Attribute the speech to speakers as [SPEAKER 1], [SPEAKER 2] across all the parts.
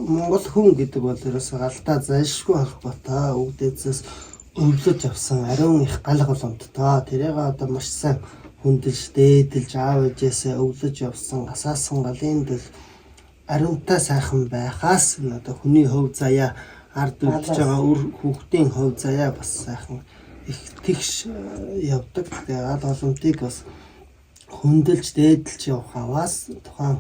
[SPEAKER 1] Монгол хүн гэдэг бол ерөөсөө алдаа зайлшгүй холбоотой өвдөцөөс өвлөж авсан ариун их гал голомттой. Тэрийг одоо маш сайн хүндэлж дээдэлж аав ээжээсээ өвлөж явсан асаасан галын дэл ариунтай сайхан байхаас одоо хүний хөв заяа ард үлдэж байгаа үр хүүхдийн хөв заяа бас сайхан их тэгш явдаг. Тэгээ гал голомтыг бас хүндэлж дээдэлж явах аваас тухайн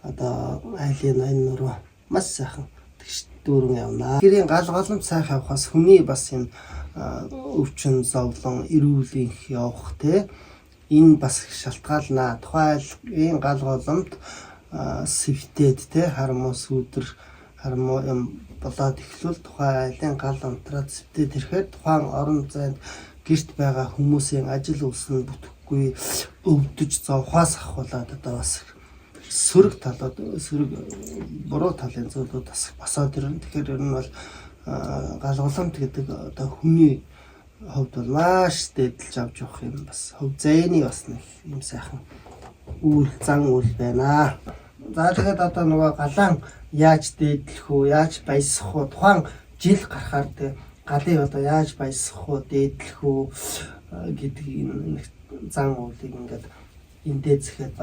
[SPEAKER 1] одоо айлын ноён нуруу маш сайхан тэгш дүүрэн явна. Гэрийн гал голомт сайхан явахаас хүний бас юм өвчин зовлон эрүүлэнх явах те энэ бас шалтгаална. Тухайн гал голомт сэвтээд те хармуу сүдэр хармуу юм болоод эхлүүл тухайн айлын гал онтраад сэвтээд ирэхээр тухайн орон зайд гэрт байгаа хүмүүсийн ажил үйлс нь бүтэхгүй өвдөж зовхоос ахуулаад одоо бас сөрөг талууд сөрөг буруу талын зүйлүүд бас босоод ирнэ. Тэгэхээр ер нь бол гал голомт гэдэг одоо хүний хувьд бол маш дээдэлж авч явах юм бас хөв зээний бас нэг юм сайхан үйл зан үйл байна. За тэгээд одоо нөгөө галаан яаж дээдлэх үү, яаж баясах уу, тухайн жил гарахаар тэг галыг одоо яаж баясах уу, дээдлэх үү гэдэг нэг зан үйлийг ингээд эндээ зэхэд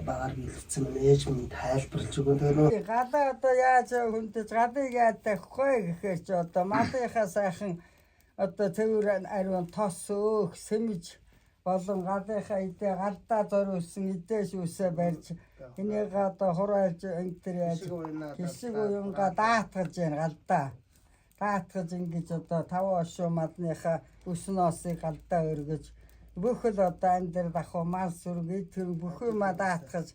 [SPEAKER 1] багаар бэлдсэн менежмент тайлбарлаж өгөн. Тэгээд
[SPEAKER 2] галаа одоо яаж хүндэж галыг яаж тавихгүй гэхээр ч одоо малынхаа сайхан одоо цэвэр ариун тос өөх сэмж болон галынхаа идэ галдаа зориулсан идэ шүүсээ барьж энийг одоо хураалж энэ яаж хэсэг уянга даатгаж яана галдаа даатгаж ингэж одоо 5 ошуу мадныхаа өснөөсийг галдаа өргөж бүхэл одоо энэ дээр дах мал сүрэг тэр бүх юм даатгаж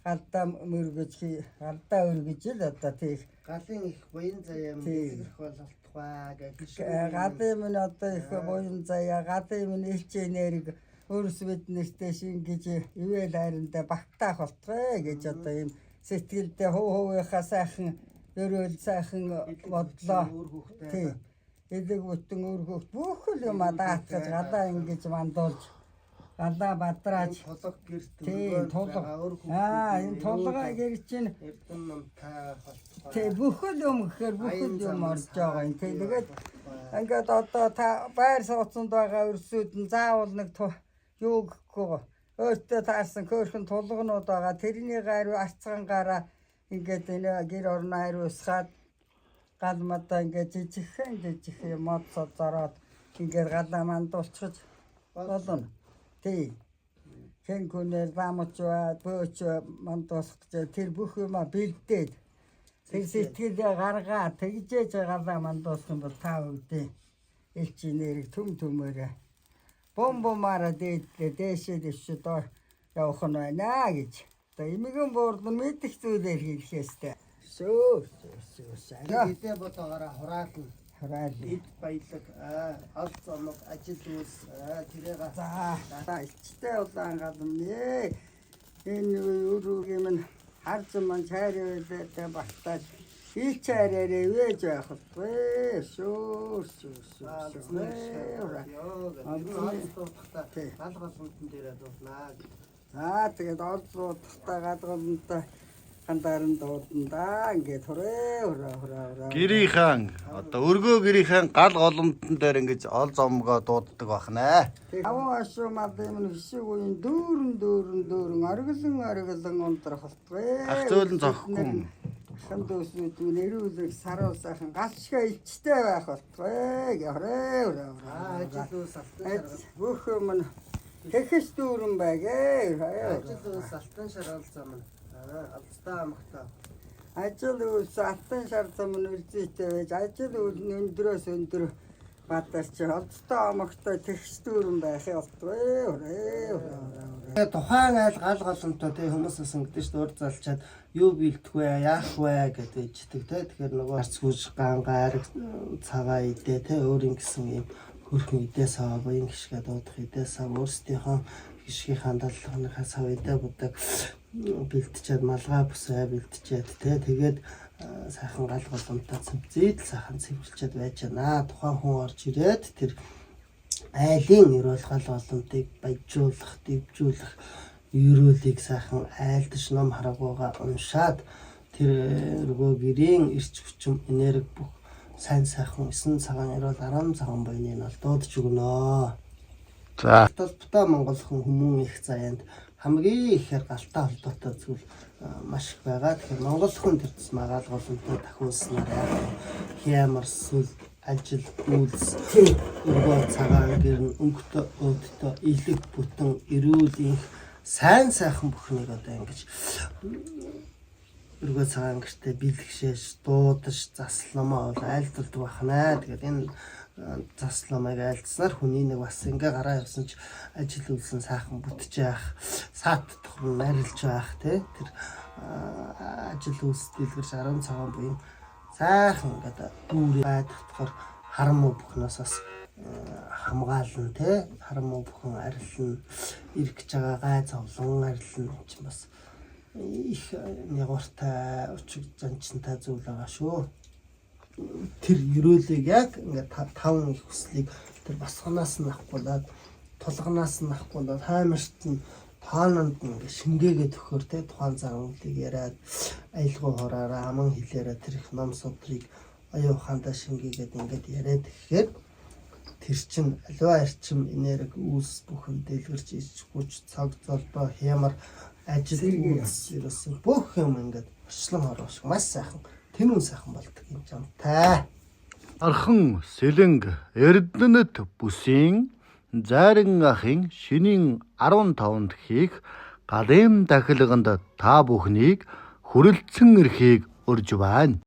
[SPEAKER 2] галдаа мөргөж галдаа өргөж л одоо тийх
[SPEAKER 1] галын их буян заяа мэдэрх бололтгой гэж
[SPEAKER 2] галын минь одоо их буян заяа галын минь элч энерги өөрөөс биднэртээ шингэж ивэл хайрандаа багтаах болтгой гэж одоо юм сэтгэлдээ хувийнхаа сайхан өрөөл сайхан бодлоо тий эдэг бүтэн өөр хөвт бүхэл юм даатгаж галаа ингэж мандуулж галаа бадрааж
[SPEAKER 1] толгох гэрт
[SPEAKER 2] энэ толгой гэр чинь
[SPEAKER 1] эрдэм та холцоо
[SPEAKER 2] тий бүхэл юм гэхээр бүхэл юм орж байгаа юм тий тэгээд ингээд одоо та байр сууцнд байгаа өрсөд нь заавал нэг юу гэхгүй өөртөө таарсан хөөрхөн тулгнууд байгаа тэрний гаруу арцгангаараа ингээд энэ гэр орноо хариусгаад гал мадаа ингээд жижиг мод зороод ингээд галаа мандуулчихж болно. Тий. Хэн гүнээр ламч бөөч мандуулах гэж тэр бүх юм бэлдээд тэр сэтгэлээ гаргаа тэгжээж галаа мандуулах юм бол та өвдөө элчийн нэрийг төмөөрэ бомбомаараа дээшээ дэвшдөө явах нь байна гэж. Одоо эмигэн буурдан мэдих зүйлээр хэлхээстэй. Сөө.
[SPEAKER 1] идэ ботоогоор хураал эд баялаг аль зомог ажил үйлс тэрийг
[SPEAKER 2] за ичтэй улаан галмнэ энэ өрөөгийн минь харж ман чайраа багтаад ич чайраа вэж байх вэ шөө
[SPEAKER 1] гал голомтон дээрээ дуулнаа.
[SPEAKER 2] За тэгээд олзуудтай гал голомттой гандаран дуудандаа ингээд хураа.
[SPEAKER 3] Гэрийнхэн одоо өргөө гэрийнхэн гал голомтон дээр ингэж ол зомгоо дууддаг бахнаа.
[SPEAKER 2] Аваа ашуу мад юм хэсэг үеийн дүүрэн ориглон унтрах болтгоо.
[SPEAKER 3] Ах зөөлөн зоохгүй.
[SPEAKER 2] Хандуусууд нэрүүлэх саруу сайхан галшгаа ичтэй байх болтгоо. Хураа.
[SPEAKER 1] Ажил үйлс алтан
[SPEAKER 2] бүх юм тэхэс дүүрэн байгээ.
[SPEAKER 1] ажил үйлс алтан шар зам алстаа амхтаа
[SPEAKER 2] ажил үйлс алтан шар зам үрзийтэй байж ажил өндрөөс өндөр бадарч олдтой амхтай тэхэс дүүрэн байх болтгоо.
[SPEAKER 1] Тухайн айл гал голомтоо тий хүмүүсээс ингэдэж ш урд залчаад юу бэлдэх вэ яах вэ гэдэг ичдэг тий. Тэгэхээр нөгөө арцгүйж гангаар цагаа идэ тий өөрийн гэсэн юм хөрхөн идэ сав буян гიშгэ дуудах идэ сав өөрсдийнхөө гიშгийн хандлагынхаа сав идэ будаг бэлтчихэд малгай бүсээ бэлтчихэд тий тэгээд сайхан гал голомтоо цэвзээд сайхан цэвэрлчихэд байж байна. Тухайн хүн орж ирээд тэр айлын эрүүл гал голомтыг баяжуулах, дэвжүүлэх, ерөөлийг сайхан айлдаж ном харагуугаа уншаад тэр өргөө гэрийн эрч хүчим энерги бүх сайн сайхан 9 цагаан ярил 10 цагаан буйныг нь алдуудж өгнө.
[SPEAKER 3] За.
[SPEAKER 1] Толботой Монгол хүмүүн их заяанд хамгийн ихээр галтай холбоотой зүйл маш их байгаа. Тэгэхээр Монгол хүн тэр тусмаа гаалгуулалтад дахиулснаар хямар сүл ажил үйлс өргөө цагаан гэрн өнгөтэй өөдтэй илэг бүтэн эрүүл их сайн сайхан бүхнийг одоо ингэж өргөө цагаан гэртээ бэлгшээж дуудаж засламаа бол айлталдаг байна. Тэгээд энэ засламыг айлтснаар хүний нэг бас ингээ гараа явсан ч ажил үйлсэн сайхан бүтэж явах, саат тухрын нарилж байх тий тэр ажил үйлс дэлгэрч 10 цагаан буюу сайхан ингээ дүүрээ байдахтахаар харамуу бүхнээс бас хамгаална тий харамуу бүхэн арилна ирэх гэж байгаа гай зовлон арилна юм чинь бас их нягууртай өчиг занчинтай зүйл байгаа шүү. Тэр ерөөлийг яг ингээд 5 их хүслийг тэр басганаас нь авахгүйгээд тулганаас нь авахгүйгээд хаймарт нь тоононд нь ингээд шингээгээд өгөхөр тий тухайн загварлыг яриад аялгау хораараа аман хэлээрээ тэр их ном судрыг оюун ухаандаа шингээгээд ингээд яриад гэхээр тэр чин аливаа арчим энерги үүс бүхэн дэлгэрч ич хүч цаг золбоо хямар ажил үйлс ерөөсөн бүх юм ингээд орчлон хороош маш сайхан тэнүүн сайхан болдог юм жамтай.
[SPEAKER 3] Архан Сэлэнг Эрдэнэт бүсийн Зайран ахын шинийн 15-нд хийх галын дахилганд та бүхнийг хүрэлцэн эрхийг урьж байна.